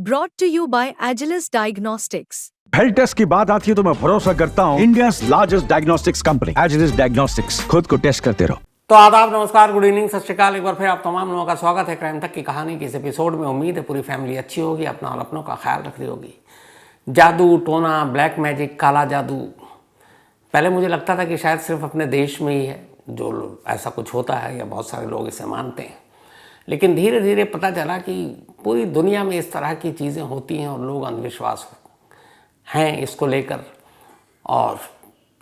brought to you by Agilus Diagnostics. Health test की बात आती है तो मैं भरोसा करता हूँ India largest diagnostics company Agilus diagnostics. खुद को टेस्ट करते रहो। तो आदाब, नमस्कार, गुड इवनिंग, सत श्री अकाल। एक बार फिर आप तमाम लोगों का स्वागत है क्राइम तक की कहानी के इस एपिसोड में। उम्मीद है पूरी फैमिली अच्छी होगी, अपना और अपनों का ख्याल रख रही होगी। जादू टोना, ब्लैक मैजिक, काला जादू, पहले मुझे लगता था कि शायद सिर्फ अपने देश में ही है जो ऐसा कुछ होता है या बहुत सारे लोग इसे मानते हैं, लेकिन धीरे धीरे पता चला कि पूरी दुनिया में इस तरह की चीज़ें होती हैं और लोग अंधविश्वास हैं इसको लेकर। और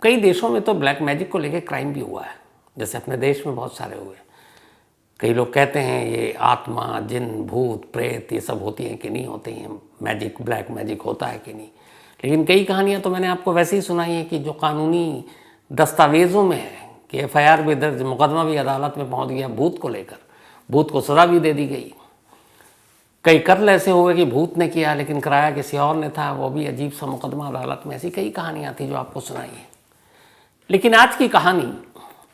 कई देशों में तो ब्लैक मैजिक को लेकर क्राइम भी हुआ है, जैसे अपने देश में बहुत सारे हुए। कई लोग कहते हैं ये आत्मा, जिन, भूत, प्रेत ये सब होती हैं कि नहीं होती हैं, मैजिक, ब्लैक मैजिक होता है कि नहीं। लेकिन कई कहानियाँ तो मैंने आपको वैसे ही सुनाई हैं कि जो कानूनी दस्तावेज़ों में है कि FIR भी दर्ज, मुकदमा भी अदालत में पहुँच गया भूत को लेकर, भूत को सज़ा भी दे दी गई। कई कत्ल ऐसे हुए कि भूत ने किया लेकिन कराया किसी और ने था, वो भी अजीब सा मुकदमा अदालत में। ऐसी कई कहानियाँ थी जो आपको सुनाई हैं। लेकिन आज की कहानी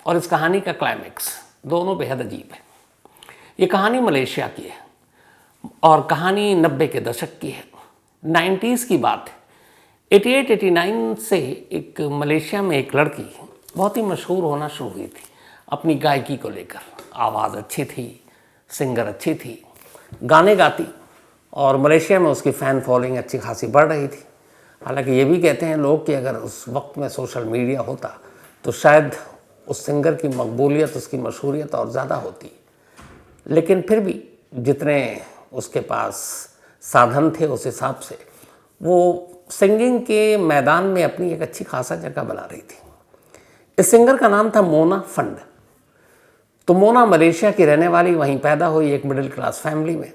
और इस कहानी का क्लाइमेक्स दोनों बेहद अजीब है। ये कहानी मलेशिया की है और कहानी 90 के दशक की है, 90s की बात है। 88-89 से एक मलेशिया में एक लड़की बहुत ही मशहूर होना शुरू हुई थी अपनी गायकी को लेकर। आवाज़ अच्छी थी, सिंगर अच्छी थी, गाने गाती, और मलेशिया में उसकी फ़ैन फॉलोइंग अच्छी खासी बढ़ रही थी। हालांकि ये भी कहते हैं लोग कि अगर उस वक्त में सोशल मीडिया होता तो शायद उस सिंगर की मकबूलियत, उसकी मशहूरियत और ज़्यादा होती। लेकिन फिर भी जितने उसके पास साधन थे उस हिसाब से वो सिंगिंग के मैदान में अपनी एक अच्छी खासा जगह बना रही थी। इस सिंगर का नाम था मोना फंड। तो मोना मलेशिया की रहने वाली, वहीं पैदा हुई एक मिडिल क्लास फैमिली में।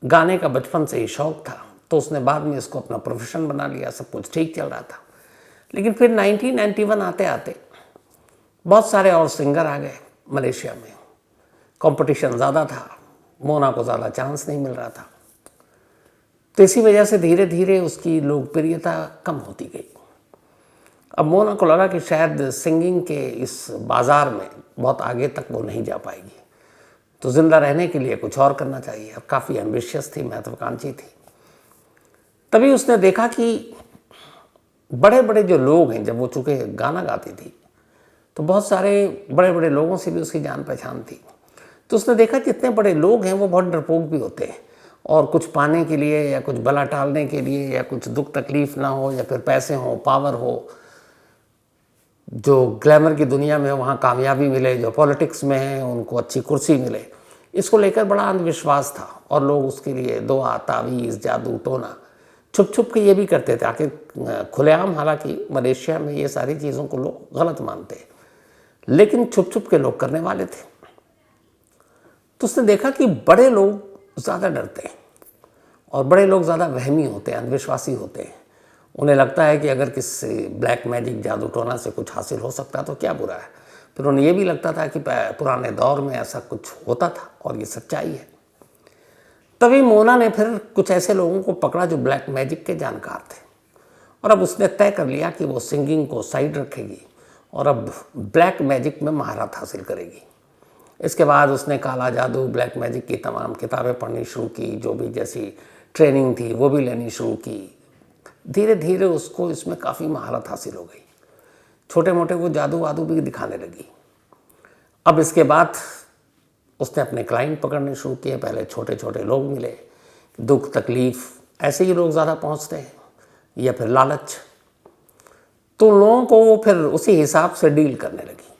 गाने का बचपन से ही शौक़ था, तो उसने बाद में इसको अपना प्रोफेशन बना लिया। सब कुछ ठीक चल रहा था। लेकिन फिर 1991 आते आते बहुत सारे और सिंगर आ गए मलेशिया में। कंपटीशन ज़्यादा था, मोना को ज़्यादा चांस नहीं मिल रहा था। तो इसी वजह से धीरे धीरे उसकी लोकप्रियता कम होती गई। अब मोना को लगा कि शायद सिंगिंग के इस बाज़ार में बहुत आगे तक वो नहीं जा पाएगी, तो ज़िंदा रहने के लिए कुछ और करना चाहिए। अब काफ़ी एम्बिशियस थी, महत्वाकांक्षी थी। तभी उसने देखा कि बड़े बड़े जो लोग हैं, जब वो चूँकि गाना गाती थी तो बहुत सारे बड़े बड़े लोगों से भी उसकी जान पहचान थी। तो उसने देखा जितने बड़े लोग हैं वो बहुत डरपोक भी होते हैं, और कुछ पाने के लिए या कुछ बला टालने के लिए या कुछ दुख तकलीफ़ ना हो या फिर पैसे हो, पावर हो, जो ग्लैमर की दुनिया में वहाँ कामयाबी मिले, जो पॉलिटिक्स में है उनको अच्छी कुर्सी मिले, इसको लेकर बड़ा अंधविश्वास था। और लोग उसके लिए दुआ, तावीज़, जादू टोना छुप छुप के ये भी करते थे। आखिर खुलेआम हालांकि मलेशिया में ये सारी चीज़ों को लोग गलत मानते हैं, लेकिन छुप छुप के लोग करने वाले थे। तो उसने देखा कि बड़े लोग ज़्यादा डरते हैं और बड़े लोग ज़्यादा वहमी होते हैं, अंधविश्वासी होते हैं। उन्हें लगता है कि अगर किसी ब्लैक मैजिक, जादू टोना से कुछ हासिल हो सकता है तो क्या बुरा है। फिर उन्हें यह भी लगता था कि पुराने दौर में ऐसा कुछ होता था और ये सच्चाई है। तभी मोना ने फिर कुछ ऐसे लोगों को पकड़ा जो ब्लैक मैजिक के जानकार थे, और अब उसने तय कर लिया कि वो सिंगिंग को साइड रखेगी और अब ब्लैक मैजिक में महारत हासिल करेगी। इसके बाद उसने काला जादू, ब्लैक मैजिक की तमाम किताबें पढ़नी शुरू की, जो भी जैसी ट्रेनिंग थी वो भी लेनी शुरू की। धीरे धीरे उसको इसमें काफ़ी महारत हासिल हो गई। छोटे मोटे वो जादू वादू भी दिखाने लगी। अब इसके बाद उसने अपने क्लाइंट पकड़ने शुरू किए। पहले छोटे छोटे लोग मिले, दुख तकलीफ़ ऐसे ही लोग ज़्यादा पहुंचते हैं, या फिर लालच। तो लोगों को वो फिर उसी हिसाब से डील करने लगी।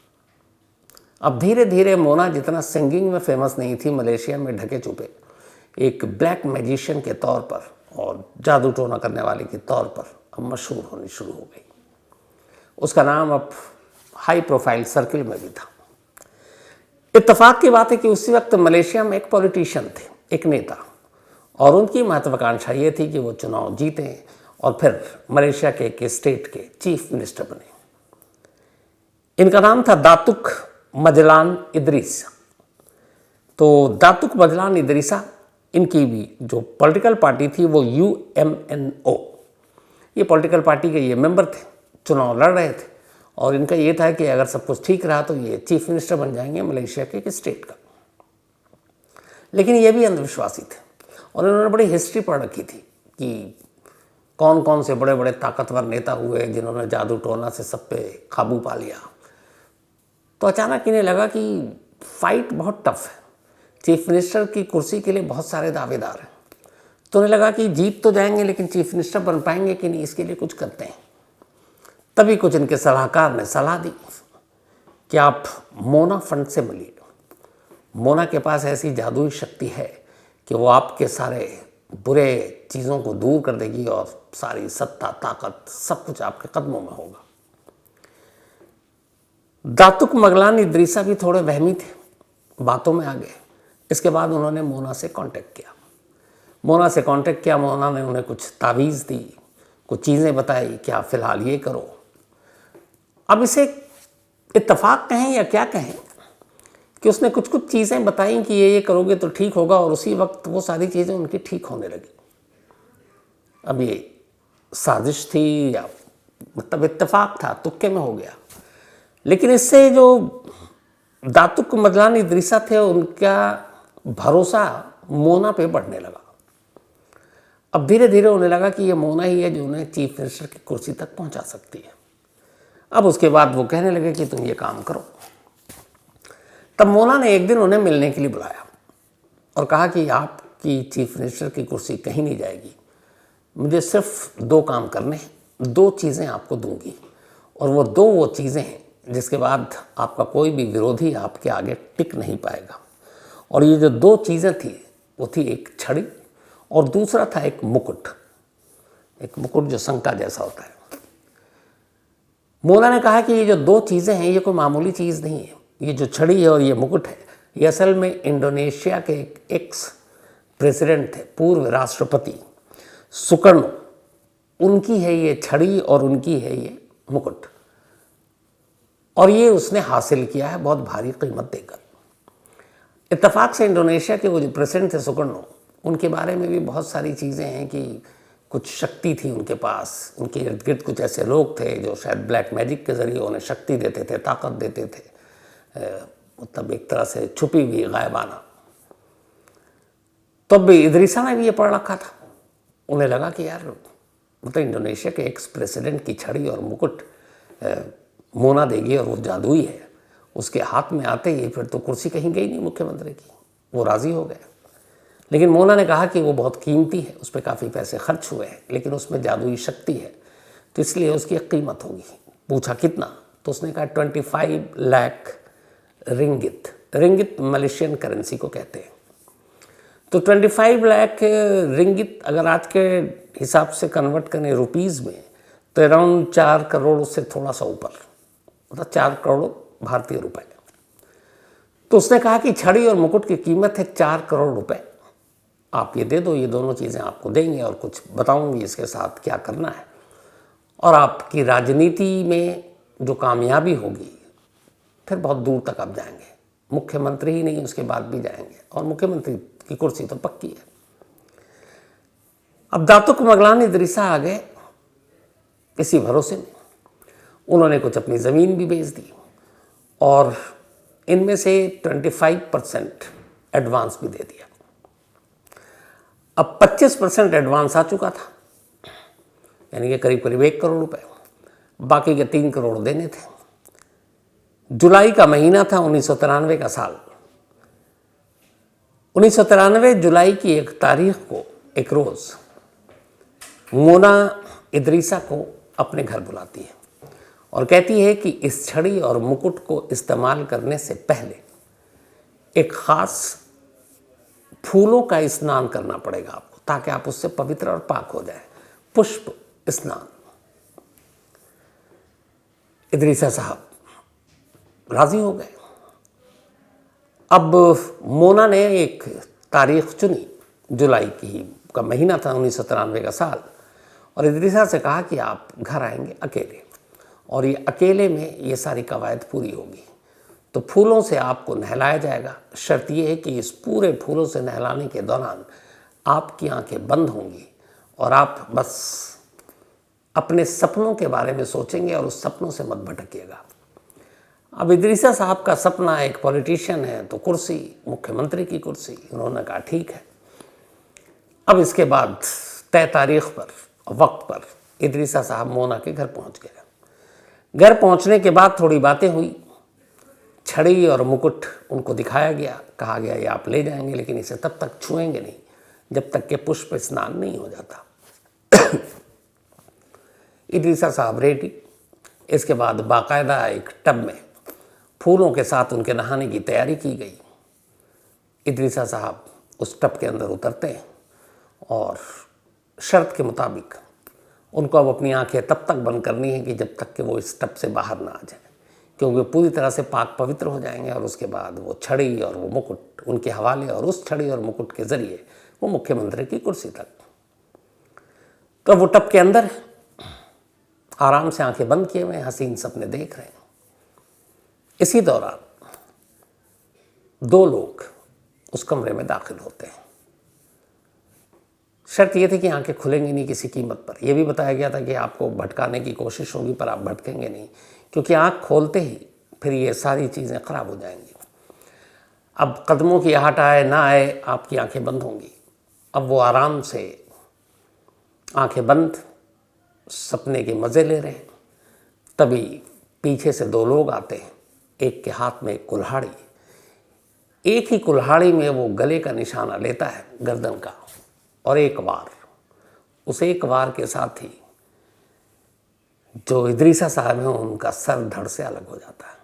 अब धीरे धीरे मोना जितना सिंगिंग में फेमस नहीं थी, मलेशिया में ढके छुपे एक ब्लैक मैजिशियन के तौर पर और जादू टोना करने वाले के तौर पर अब मशहूर होनी शुरू हो गई। उसका नाम अब हाई प्रोफाइल सर्किल में भी था। इत्तेफाक की बात है कि उसी वक्त मलेशिया में एक पॉलिटिशियन थे, एक नेता, और उनकी महत्वाकांक्षा ये थी कि वो चुनाव जीतें और फिर मलेशिया के एक स्टेट के चीफ मिनिस्टर बने। इनका नाम था दातुक मजलान इदरीस। तो दातुक मजलान इदरीसा, इनकी भी जो पॉलिटिकल पार्टी थी वो UMNO, ये पॉलिटिकल पार्टी के ये मेंबर थे, चुनाव लड़ रहे थे, और इनका ये था कि अगर सब कुछ ठीक रहा तो ये चीफ मिनिस्टर बन जाएंगे मलेशिया के एक स्टेट का। लेकिन ये भी अंधविश्वासी थे और इन्होंने बड़ी हिस्ट्री पढ़ रखी थी कि कौन कौन से बड़े बड़े ताकतवर नेता हुए जिन्होंने जादू टोना से सब पे काबू पा लिया। तो अचानक इन्हें लगा कि फाइट बहुत टफ है, चीफ मिनिस्टर की कुर्सी के लिए बहुत सारे दावेदार हैं। तो उन्हें लगा कि जीत तो जाएंगे लेकिन चीफ मिनिस्टर बन पाएंगे कि नहीं, इसके लिए कुछ करते हैं। तभी कुछ इनके सलाहकार ने सलाह दी कि आप मोना फंड से मिलिए। मोना के पास ऐसी जादुई शक्ति है कि वो आपके सारे बुरे चीज़ों को दूर कर देगी और सारी सत्ता ताकत सब कुछ आपके कदमों में होगा। दातुक मगलान इदरीसा भी थोड़े वहमी थे, बातों में आ गए। इसके बाद उन्होंने मोना से कांटेक्ट किया। मोना ने उन्हें कुछ तावीज़ दी, कुछ चीज़ें बताई कि आप फिलहाल ये करो। अब इसे इत्तेफाक कहें या क्या कहें कि उसने कुछ कुछ चीज़ें बताई कि ये करोगे तो ठीक होगा, और उसी वक्त वो सारी चीज़ें उनकी ठीक होने लगी। अब ये साजिश थी या मतलब इत्तेफाक था, तुक्के में हो गया। लेकिन इससे जो दातुक मगलान इदरीसा थे उनका भरोसा मोना पे बढ़ने लगा। अब धीरे धीरे उन्हें लगा कि ये मोना ही है जो उन्हें चीफ मिनिस्टर की कुर्सी तक पहुंचा सकती है। अब उसके बाद वो कहने लगे कि तुम ये काम करो। तब मोना ने एक दिन उन्हें मिलने के लिए बुलाया और कहा कि आपकी चीफ मिनिस्टर की कुर्सी कहीं नहीं जाएगी, मुझे सिर्फ 2 काम करने हैं, 2 चीज़ें आपको दूंगी, और वो चीज़ें हैं जिसके बाद आपका कोई भी विरोधी आपके आगे टिक नहीं पाएगा। और ये जो 2 चीज़ें थी वो थी एक छड़ी और दूसरा था एक मुकुट जो शंका जैसा होता है। मोना ने कहा कि ये जो 2 चीज़ें हैं ये कोई मामूली चीज़ नहीं है। ये जो छड़ी है और ये मुकुट है, ये असल में इंडोनेशिया के एक एक्स प्रेसिडेंट थे, पूर्व राष्ट्रपति सुकर्णो, उनकी है ये छड़ी और उनकी है ये मुकुट, और ये उसने हासिल किया है बहुत भारी कीमत देकर। इत्तेफाक से इंडोनेशिया के वो जो प्रेसिडेंट थे सुकर्णो, उनके बारे में भी बहुत सारी चीज़ें हैं कि कुछ शक्ति थी उनके पास, उनके इर्द गिर्द कुछ ऐसे लोग थे जो शायद ब्लैक मैजिक के ज़रिए उन्हें शक्ति देते थे, ताकत देते थे, मतलब एक तरह से छुपी हुई गायबाना। तब भी इदरीसा ने भी ये पढ़ रखा था। उन्हें लगा कि यार मतलब इंडोनेशिया के एक्स प्रेसिडेंट की छड़ी और मुकुट मोना देगी और वो जादुई है, उसके हाथ में आते ही फिर तो कुर्सी कहीं गई नहीं मुख्यमंत्री की। वो राज़ी हो गए। लेकिन मोना ने कहा कि वो बहुत कीमती है, उस पर काफ़ी पैसे खर्च हुए हैं, लेकिन उसमें जादुई शक्ति है तो इसलिए उसकी एक कीमत होगी। पूछा कितना, तो उसने कहा 25 लाख रिंगित मलेशियन करेंसी को कहते हैं। तो 25 लाख रिंगित अगर आज के हिसाब से कन्वर्ट करें रुपीज़ में तो अराउंड 4 करोड़ से थोड़ा सा ऊपर, मतलब 4 करोड़ भारतीय रुपए। तो उसने कहा कि छड़ी और मुकुट की कीमत है 4 करोड़ रुपए, आप ये दे दो, ये दोनों चीज़ें आपको देंगे और कुछ बताऊंगी इसके साथ क्या करना है, और आपकी राजनीति में जो कामयाबी होगी फिर बहुत दूर तक आप जाएंगे, मुख्यमंत्री ही नहीं उसके बाद भी जाएंगे, और मुख्यमंत्री की कुर्सी तो पक्की है। अब दातुक मगलान इदरीसा आ गए इसी भरोसे में। उन्होंने कुछ अपनी ज़मीन भी बेच दी और इनमें से 25% एडवांस भी दे दिया। अब 25% एडवांस आ चुका था, यानी कि करीब करीब 1 करोड़ रुपए, बाकी के 3 करोड़ देने थे। जुलाई का महीना था 1993 का साल। 1993 जुलाई की 1 तारीख को एक रोज़ मोना इदरीसा को अपने घर बुलाती है और कहती है कि इस छड़ी और मुकुट को इस्तेमाल करने से पहले एक ख़ास फूलों का स्नान करना पड़ेगा आपको, ताकि आप उससे पवित्र और पाक हो जाए, पुष्प स्नान। इदरीसा साहब राज़ी हो गए। अब मोना ने एक तारीख चुनी, जुलाई की का महीना था 1993 का साल, और इदरीसा से कहा कि आप घर आएंगे अकेले, और ये अकेले में ये सारी कवायद पूरी होगी। तो फूलों से आपको नहलाया जाएगा। शर्त ये है कि इस पूरे फूलों से नहलाने के दौरान आपकी आंखें बंद होंगी और आप बस अपने सपनों के बारे में सोचेंगे और उस सपनों से मत भटकिएगा। अब इदरीसा साहब का सपना, एक पॉलिटिशियन है तो कुर्सी, मुख्यमंत्री की कुर्सी। उन्होंने कहा ठीक है। अब इसके बाद तय तारीख पर वक्त पर इदरीसा साहब मोना के घर पहुंच गए। घर पहुंचने के बाद थोड़ी बातें हुई, छड़ी और मुकुट उनको दिखाया गया, कहा गया ये आप ले जाएंगे लेकिन इसे तब तक छुएंगे नहीं जब तक कि पुष्प स्नान नहीं हो जाता। इदरीसा साहब रेडी। इसके बाद बाकायदा एक टब में फूलों के साथ उनके नहाने की तैयारी की गई। इदरीसा साहब उस टब के अंदर उतरते हैं और शर्त के मुताबिक उनको अब अपनी आंखें तब तक बंद करनी है कि जब तक कि वो इस टब से बाहर ना आ जाए, क्योंकि वे पूरी तरह से पाक पवित्र हो जाएंगे और उसके बाद वो छड़ी और वो मुकुट उनके हवाले और उस छड़ी और मुकुट के ज़रिए वो मुख्यमंत्री की कुर्सी तक। तो वो टब के अंदर आराम से आंखें बंद किए हुए हसीन सपने देख रहे हैं। इसी दौरान दो लोग उस कमरे में दाखिल होते हैं। शर्त यह थी कि आंखें खुलेंगी नहीं किसी कीमत पर। यह भी बताया गया था कि आपको भटकाने की कोशिश होगी पर आप भटकेंगे नहीं, क्योंकि आंख खोलते ही फिर ये सारी चीज़ें ख़राब हो जाएंगी। अब कदमों की आहट आए ना आए आपकी आंखें बंद होंगी। अब वो आराम से आंखें बंद सपने के मज़े ले रहे हैं। तभी पीछे से दो लोग आते हैं, एक के हाथ में एक कुल्हाड़ी। एक ही कुल्हाड़ी में वो गले का निशाना लेता है गर्दन का, और एक वार, उस एक वार के साथ ही जो इदरीसा साहब हैं उनका सर धड़ से अलग हो जाता है।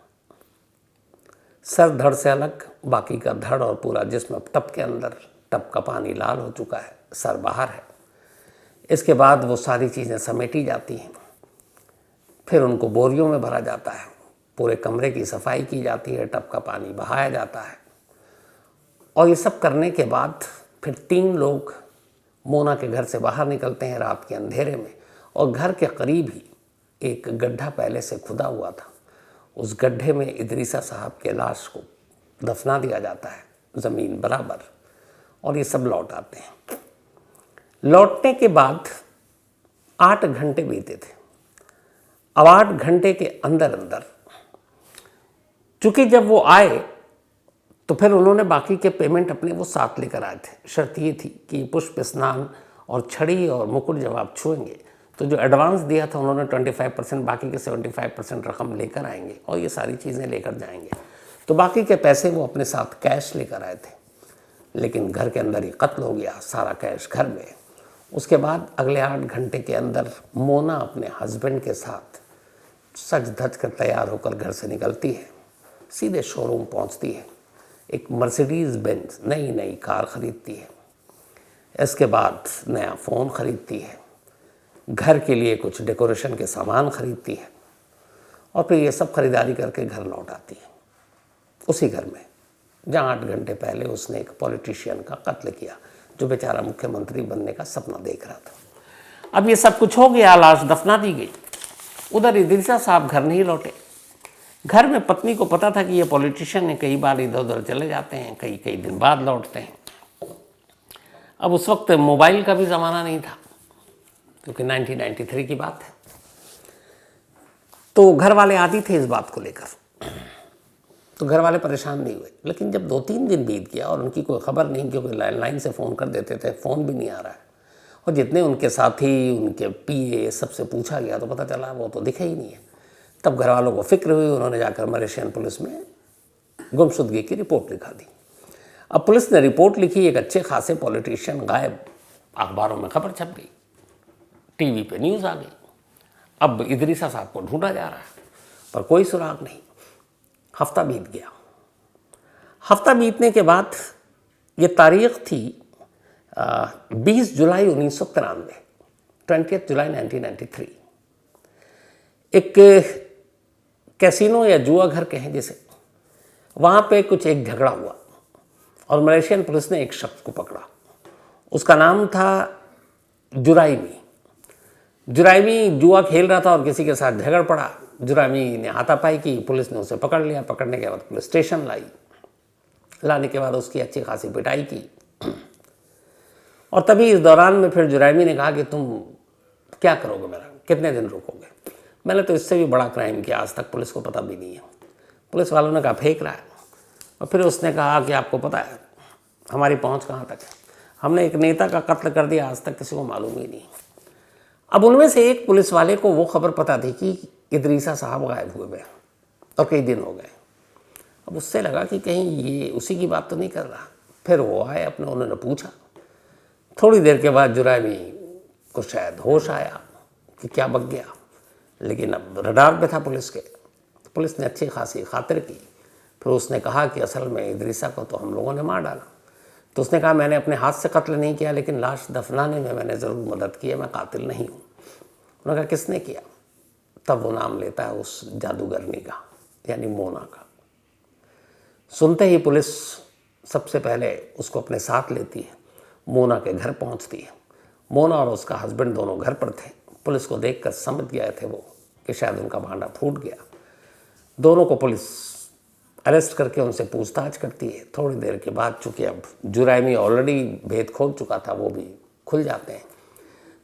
सर धड़ से अलग, बाकी का धड़ और पूरा जिस्म टब के अंदर, टब का पानी लाल हो चुका है, सर बाहर है। इसके बाद वो सारी चीज़ें समेटी जाती हैं, फिर उनको बोरियों में भरा जाता है, पूरे कमरे की सफाई की जाती है, टब का पानी बहाया जाता है। और ये सब करने के बाद फिर तीन लोग मोना के घर से बाहर निकलते हैं रात के अंधेरे में, और घर के करीब ही एक गड्ढा पहले से खुदा हुआ था, उस गड्ढे में इदरीसा साहब के लाश को दफना दिया जाता है ज़मीन बराबर। और ये सब लौट आते हैं। लौटने के बाद 8 घंटे बीते थे। अब 8 घंटे के अंदर अंदर चूँकि जब वो आए तो फिर उन्होंने बाकी के पेमेंट अपने वो साथ लेकर आए थे। शर्त ये थी कि पुष्प स्नान और छड़ी और मुकुट जब आप छुएंगे तो जो एडवांस दिया था उन्होंने 25%, बाकी के 75% रकम लेकर आएंगे और ये सारी चीज़ें लेकर जाएंगे। तो बाकी के पैसे वो अपने साथ कैश लेकर आए थे, लेकिन घर के अंदर ही कत्ल हो गया, सारा कैश घर में। उसके बाद अगले 8 घंटे के अंदर मोना अपने हस्बैंड के साथ सज धज कर तैयार होकर घर से निकलती है, सीधे शोरूम पहुंचती है, एक मर्सिडीज़ बेंज नई कार ख़रीदती है। इसके बाद नया फ़ोन ख़रीदती है, घर के लिए कुछ डेकोरेशन के सामान ख़रीदती है, और फिर ये सब ख़रीदारी करके घर लौट आती है, उसी घर में जहाँ 8 घंटे पहले उसने एक पॉलिटिशियन का कत्ल किया जो बेचारा मुख्यमंत्री बनने का सपना देख रहा था। अब ये सब कुछ हो गया, लाश दफना दी गई। उधर इदरीसा साहब घर नहीं लौटे। घर में पत्नी को पता था कि ये पॉलिटिशियन है, कई बार इधर उधर चले जाते हैं, कई दिन बाद लौटते हैं। अब उस वक्त मोबाइल का भी ज़माना नहीं था, क्योंकि 1993 की बात है। तो घर वाले आदी थे इस बात को लेकर, तो घर वाले परेशान नहीं हुए। लेकिन जब 2-3 दिन बीत गया और उनकी कोई खबर नहीं, क्योंकि लैंडलाइन से फ़ोन कर देते थे, फ़ोन भी नहीं आ रहा है, और जितने उनके साथी, उनके पीए, सबसे पूछा गया तो पता चला वो तो दिखे ही नहीं है। तब घर वालों को फिक्र हुई, उन्होंने जाकर मलेशियन पुलिस में गुमशुदगी की रिपोर्ट लिखा दी। अब पुलिस ने रिपोर्ट लिखी, एक अच्छे खासे पॉलिटिशियन गायब, अखबारों में खबर छप गई, टीवी पे न्यूज़ आ गई। अब इदरीसा साहब को ढूंढा जा रहा है, पर कोई सुराग नहीं। हफ्ता बीत गया। हफ्ता बीतने के बाद ये तारीख थी 20 जुलाई 1993, 20 जुलाई 1993। एक कैसीनो या जुआ घर कहें जिसे, वहाँ पे कुछ एक झगड़ा हुआ और मलेशियन पुलिस ने एक शख्स को पकड़ा। उसका नाम था जुराइमी। जुराइमी जुआ खेल रहा था और किसी के साथ झगड़ पड़ा। जुराइमी ने हाथापाई की, पुलिस ने उसे पकड़ लिया। पकड़ने के बाद पुलिस स्टेशन लाई। लाने के बाद उसकी अच्छी खासी पिटाई की, और तभी इस दौरान में फिर जुराइमी ने कहा कि तुम क्या करोगे मेरा, कितने दिन रुकोगे? मैंने तो इससे भी बड़ा क्राइम किया, आज तक पुलिस को पता भी नहीं है। पुलिस वालों ने कहा फेंक रहा है। और फिर उसने कहा कि आपको पता है हमारी पहुंच कहाँ तक है? हमने एक नेता का कत्ल कर दिया, आज तक किसी को मालूम ही नहीं। अब उनमें से एक पुलिस वाले को वो खबर पता थी कि इदरीसा साहब गायब हुए हैं और कई दिन हो गए। अब उससे लगा कि कहीं ये उसी की बात तो नहीं कर रहा। फिर वो आए अपने, उन्होंने पूछा। थोड़ी देर के बाद जुरैमी को शायद होश आया कि क्या बक गया, लेकिन अब रडार पे था पुलिस के। पुलिस ने अच्छी खासी खातिर की। फिर उसने कहा कि असल में इदरीसा को तो हम लोगों ने मार डाला। तो उसने कहा मैंने अपने हाथ से कत्ल नहीं किया, लेकिन लाश दफनाने में मैंने ज़रूर मदद की है, मैं कातिल नहीं हूँ। उन्होंने कहा किसने किया? तब वो नाम लेता है उस जादूगरनी का, यानी मोना का। सुनते ही पुलिस सबसे पहले उसको अपने साथ लेती है, मोना के घर पहुंचती है। मोना और उसका हस्बैंड दोनों घर पर थे। पुलिस को देखकर समझ गए थे वो कि शायद उनका भांडा फूट गया। दोनों को पुलिस अरेस्ट करके उनसे पूछताछ करती है। थोड़ी देर के बाद, चूँकि अब जुरैमी ऑलरेडी भेद खोल चुका था, वो भी खुल जाते हैं।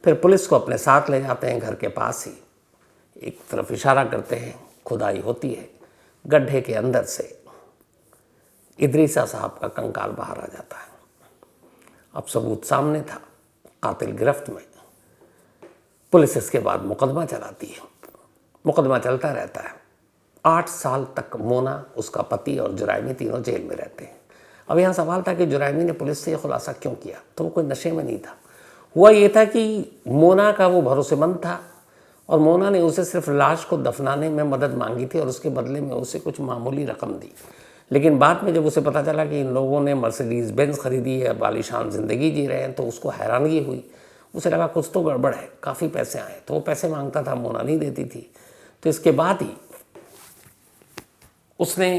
फिर पुलिस को अपने साथ ले जाते हैं घर के पास ही। एक तरफ इशारा करते हैं, खुदाई होती है। गड्ढे के अंदर से इदरीसा साहब का कंकाल बाहर आ जाता है। अब सबूत सामने था, कातिल गिरफ्त में। पुलिस इसके बाद मुकदमा चलाती है। मुकदमा चलता रहता है। 8 साल तक मोना, उसका पति और जुरैमी तीनों जेल में रहते हैं। अब यहाँ सवाल था कि जुरैमी ने पुलिस से ये खुलासा क्यों किया? तो वो कोई नशे में नहीं था। हुआ ये था कि मोना का वो भरोसेमंद था और मोना ने उसे सिर्फ लाश को दफनाने में मदद मांगी थी और उसके बदले में उसे कुछ मामूली रकम दी। लेकिन बाद में जब उसे पता चला कि इन लोगों ने मर्सिडीज़ बेंज खरीदी है, बालिशान ज़िंदगी जी रहे हैं, तो उसको हैरानगी हुई। उसे लगा कुछ तो गड़बड़ है, काफ़ी पैसे आए। तो वो पैसे मांगता था, मोना नहीं देती थी। तो इसके बाद ही उसने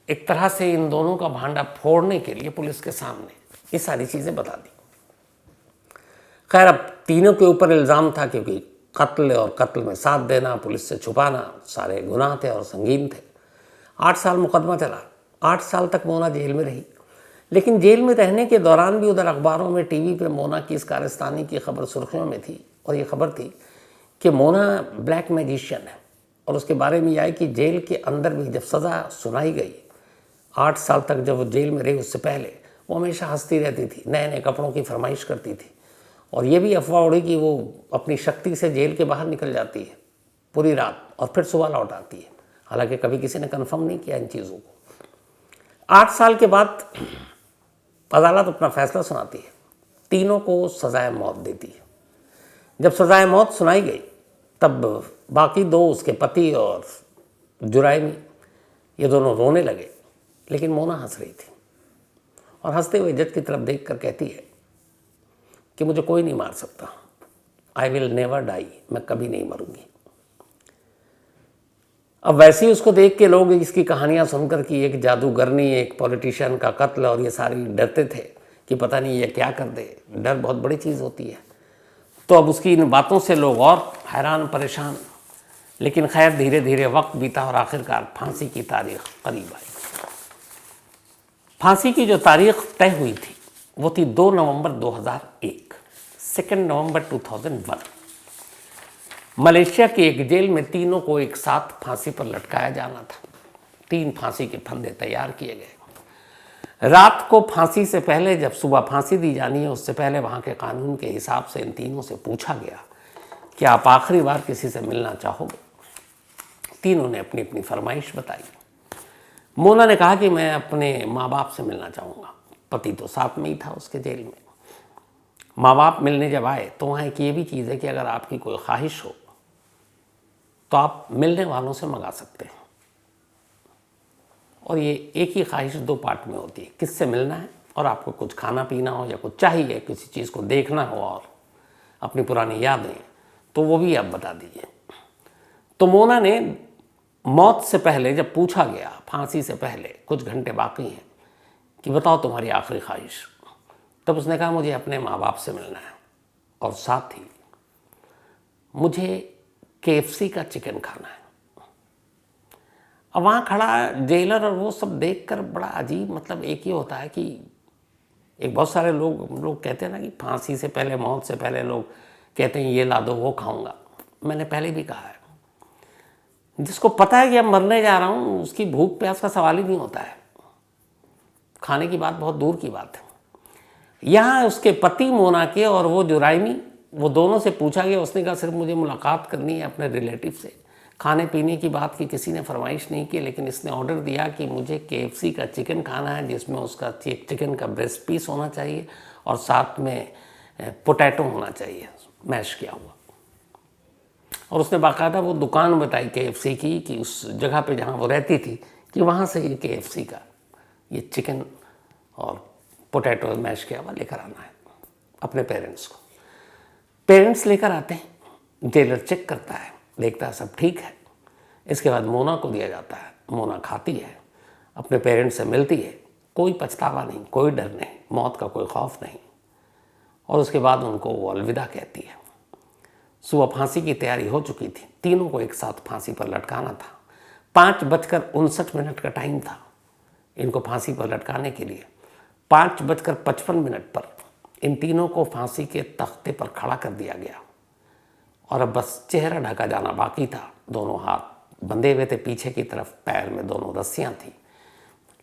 एक तरह से इन दोनों का भांडा फोड़ने के लिए पुलिस के सामने ये सारी चीज़ें बता दी। खैर, अब तीनों के ऊपर इल्ज़ाम था, क्योंकि कत्ल और कत्ल में साथ देना, पुलिस से छुपाना, सारे गुनाह थे और संगीन थे। 8 साल मुकदमा चला। 8 साल तक मोना जेल में रही। लेकिन जेल में रहने के दौरान भी उधर अखबारों में, टीवी पे मोना की इस कारस्तानी की खबर सुर्खियों में थी। और ये खबर थी कि मोना ब्लैक मैजिशियन है। और उसके बारे में यह है कि जेल के अंदर भी जब सज़ा सुनाई गई, 8 साल तक जब वो जेल में रही, उससे पहले वो हमेशा हंसती रहती थी, नए नए कपड़ों की फरमाइश करती थी। और ये भी अफवाह उड़ी कि वो अपनी शक्ति से जेल के बाहर निकल जाती है पूरी रात और फिर सुबह लौट आती है। हालांकि कभी किसी ने कन्फर्म नहीं किया इन चीज़ों को। 8 साल के बाद अदालत अपना फैसला सुनाती है। तीनों को सजाए मौत देती है। जब सजाए मौत सुनाई गई, तब बाकी दो, उसके पति और जुरैमी, ये दोनों रोने लगे। लेकिन मोना हंस रही थी और हंसते हुए जज की तरफ देख कर कहती है कि मुझे कोई नहीं मार सकता, आई विल नेवर डाई, मैं कभी नहीं मरूंगी। अब वैसे ही उसको देख के लोग इसकी कहानियां सुनकर कि एक जादूगरनी, एक पॉलिटिशियन का कत्ल और ये सारी डरते थे कि पता नहीं ये क्या कर दे। डर बहुत बड़ी चीज़ होती है। तो अब उसकी इन बातों से लोग और हैरान परेशान। लेकिन खैर, धीरे धीरे वक्त बीता और आखिरकार फांसी की तारीख करीब आई। फांसी की जो तारीख तय हुई थी वो थी 2 नवंबर 2001, 2 नवंबर 2001। मलेशिया की एक जेल में तीनों को एक साथ फांसी पर लटकाया जाना था। 3 फांसी के फंदे तैयार किए गए। रात को फांसी से पहले, जब सुबह फांसी दी जानी है, उससे पहले वहाँ के कानून के हिसाब से इन तीनों से पूछा गया कि आप आखिरी बार किसी से मिलना चाहोगे। तीनों ने अपनी अपनी फरमाइश बताई। मोना ने कहा कि मैं अपने माँ बाप से मिलना चाहूँगा। पति तो साथ में ही था उसके जेल में। माँ बाप मिलने जब आए तो वहाँ एक ये भी चीज़ है कि अगर आपकी कोई ख्वाहिश हो तो आप मिलने वालों से मंगा सकते हैं। और ये एक ही ख्वाहिश 2 पार्ट में होती है, किससे मिलना है और आपको कुछ खाना पीना हो या कुछ चाहिए, किसी चीज़ को देखना हो और अपनी पुरानी यादें, तो वो भी आप बता दीजिए। तो मोना ने मौत से पहले, जब पूछा गया फांसी से पहले कुछ घंटे बाकी हैं कि बताओ तुम्हारी आखिरी ख्वाहिश, तब उसने कहा मुझे अपने माँ बाप से मिलना है और साथ ही मुझे KFC का चिकन खाना है। अब वहाँ खड़ा जेलर और वो सब देखकर बड़ा अजीब, मतलब एक ही होता है कि एक बहुत सारे लोग कहते हैं ना कि फांसी से पहले, मौत से पहले लोग कहते हैं ये ला दो वो खाऊंगा। मैंने पहले भी कहा है, जिसको पता है कि अब मरने जा रहा हूँ उसकी भूख प्यास का सवाल ही नहीं होता है। खाने की बात बहुत दूर की बात है। यहाँ उसके पति मोना के और वो जुराइमी, वो दोनों से पूछा गया। उसने कहा सिर्फ मुझे मुलाकात करनी है अपने रिलेटिव से, खाने पीने की बात की किसी ने फरमाइश नहीं की, लेकिन इसने ऑर्डर दिया कि मुझे KFC का चिकन खाना है, जिसमें उसका चिकन का ब्रेस्ट पीस होना चाहिए और साथ में पोटैटो होना चाहिए, मैश किया हुआ। और उसने बाकायदा वो दुकान बताई KFC की कि उस जगह पे जहाँ वो रहती थी कि वहाँ से ये KFC का ये चिकन और पोटैटो मैश किया हुआ लेकर आना है अपने पेरेंट्स को। पेरेंट्स लेकर आते हैं, जेलर चेक करता है, देखता है सब ठीक है। इसके बाद मोना को दिया जाता है। मोना खाती है, अपने पेरेंट्स से मिलती है, कोई पछतावा नहीं, कोई डर नहीं, मौत का कोई खौफ नहीं। और उसके बाद उनको वो अलविदा कहती है। सुबह फांसी की तैयारी हो चुकी थी, तीनों को एक साथ फांसी पर लटकाना था। 5:59 का टाइम था इनको फांसी पर लटकाने के लिए। 5:55 पर इन तीनों को फांसी के तख्ते पर खड़ा कर दिया गया और अब बस चेहरा ढका जाना बाकी था। दोनों हाथ बंधे हुए थे पीछे की तरफ, पैर में दोनों रस्सियां थी,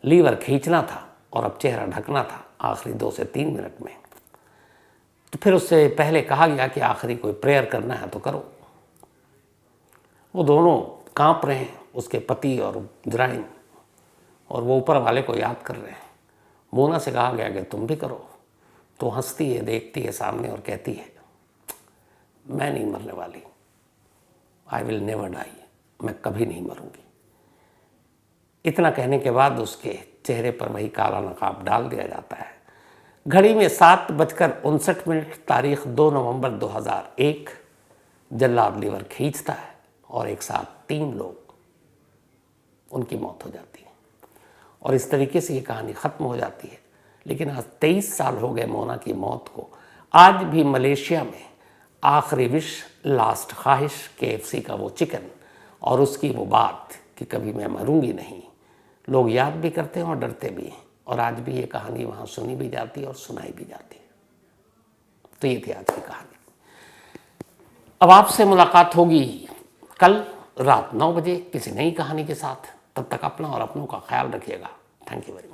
लीवर खींचना था और अब चेहरा ढकना था आखिरी 2 से 3 मिनट में। तो फिर उससे पहले कहा गया कि आखिरी कोई प्रेयर करना है तो करो। वो दोनों कांप रहे हैं, उसके पति और जुराइम, और वो ऊपर वाले को याद कर रहे हैं। मोना से कहा गया कि तुम भी करो, तो हंसती है, देखती है सामने और कहती है मैं नहीं मरने वाली, आई विल नेवर डाई, मैं कभी नहीं मरूंगी। इतना कहने के बाद उसके चेहरे पर वही काला नकाब डाल दिया जाता है। घड़ी में 7:59, तारीख 2 नवंबर 2001। जल्लाद लीवर खींचता है और एक साथ 3 लोग, उनकी मौत हो जाती है। और इस तरीके से ये कहानी ख़त्म हो जाती है। लेकिन आज 23 साल हो गए मोना की मौत को। आज भी मलेशिया में आखिरी विश, लास्ट ख्वाहिश, KFC का वो चिकन और उसकी वो बात कि कभी मैं मरूंगी नहीं, लोग याद भी करते हैं और डरते भी हैं। और आज भी ये कहानी वहाँ सुनी भी जाती है और सुनाई भी जाती है। तो ये थी आज की कहानी। अब आपसे मुलाकात होगी कल रात 9 बजे किसी नई कहानी के साथ। तब तक अपना और अपनों का ख्याल रखिएगा। Thank you very much.